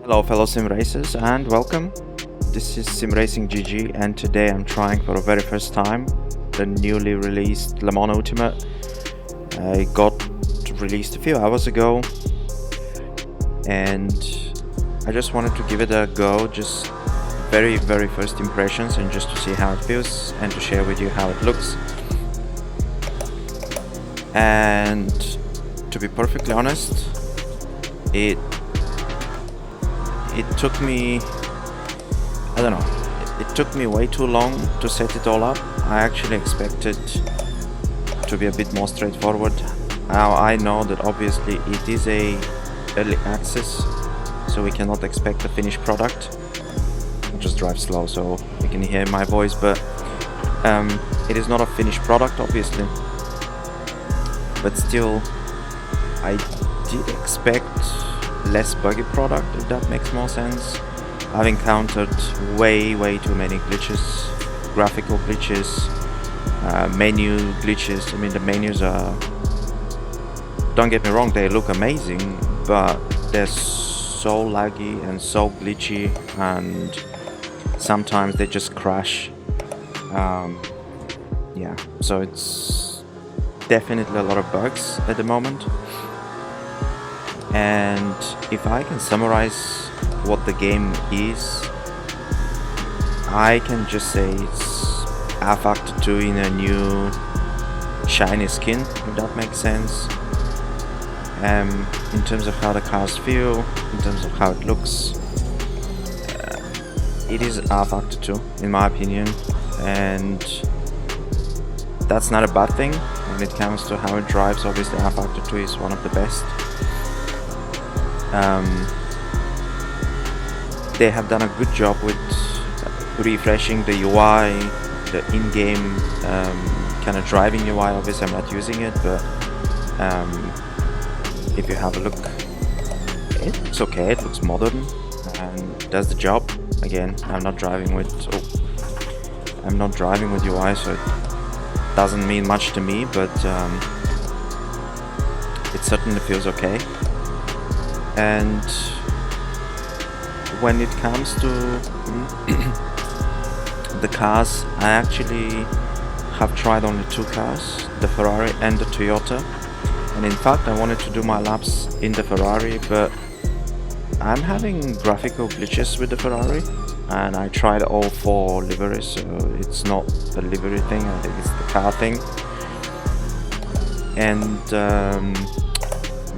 Hello fellow sim racers and welcome. This is Simracing GG and today I'm trying for the very first time the newly released LeMans Ultimate. It got released a few hours ago and I just wanted to give it a go, just very first impressions, and just to see how it feels and to share with you how it looks. And to be perfectly honest, it took me, I don't know, it took me way too long to set it all up. I actually expected to be a bit more straightforward. Now I know that obviously it is a early access, so we cannot expect a finished product. I'll just drive slow so you can hear my voice, but it is not a finished product obviously. But still, I did expect less buggy product, if that makes more sense. I've encountered way too many glitches, graphical glitches, menu glitches. I mean, the menus are, don't get me wrong, they look amazing, but they're so laggy and so glitchy, and sometimes they just crash. Yeah, so it's definitely a lot of bugs at the moment. And if I can summarize what the game is, I can just say it's R-Factor 2 in a new shiny skin, if that makes sense. In terms of how the cars feel, in terms of how it looks, it is R-Factor 2 in my opinion, and that's not a bad thing when it comes to how it drives. Obviously R-Factor 2 is one of the best. They have done a good job with refreshing the UI, the in-game kind of driving UI. Obviously I'm not using it, but if you have a look, it's okay, it looks modern and does the job. Again, I'm not driving with UI, so it doesn't mean much to me, but it certainly feels okay. And when it comes to the cars, I actually have tried only two cars, the Ferrari and the Toyota. And in fact I wanted to do my laps in the Ferrari, but I'm having graphical glitches with the Ferrari, and I tried all four liveries, so it's not a livery thing, I think it's the car thing. And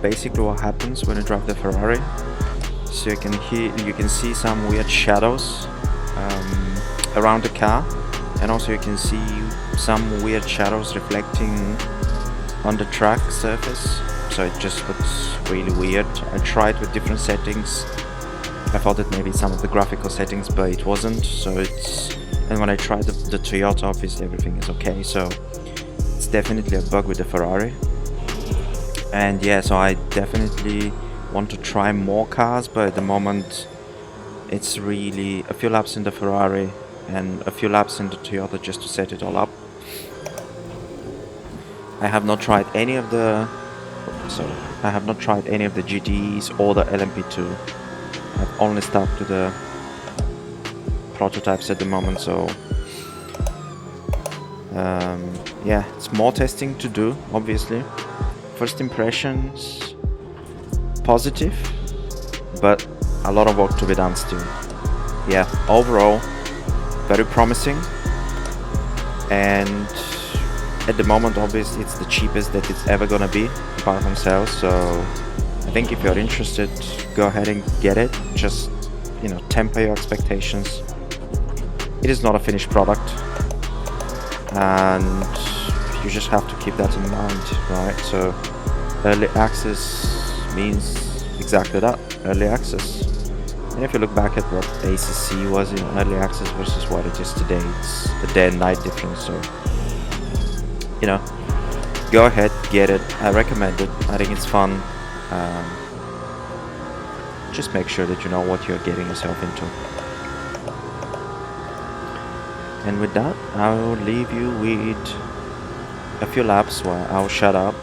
basically what happens when you drive the Ferrari, so you can see some weird shadows around the car, and also you can see some weird shadows reflecting on the track surface, so it just looks really weird. I tried with different settings. I thought that maybe some of the graphical settings, but it wasn't. So it's, and when I tried the Toyota, obviously everything is okay, so it's definitely a bug with the Ferrari. And yeah, so I definitely want to try more cars, but at the moment it's really a few laps in the Ferrari and a few laps in the Toyota just to set it all up. I have not tried any of the GTEs or the LMP2. I've only stuck to the prototypes at the moment, so yeah, it's more testing to do obviously. First impressions, positive, but a lot of work to be done still. Yeah, overall, very promising. And at the moment, obviously, it's the cheapest that it's ever gonna be, apart from sales. So I think if you're interested, go ahead and get it. Just, you know, temper your expectations. It is not a finished product, and you just have to keep that in mind, right? So early access means exactly that, early access. And if you look back at what ACC was in early access versus what it is today, it's a day and night difference. So, you know, go ahead, get it. I recommend it. I think it's fun. Just make sure that you know what you're getting yourself into. And with that, I will leave you with a few laps where I'll shut up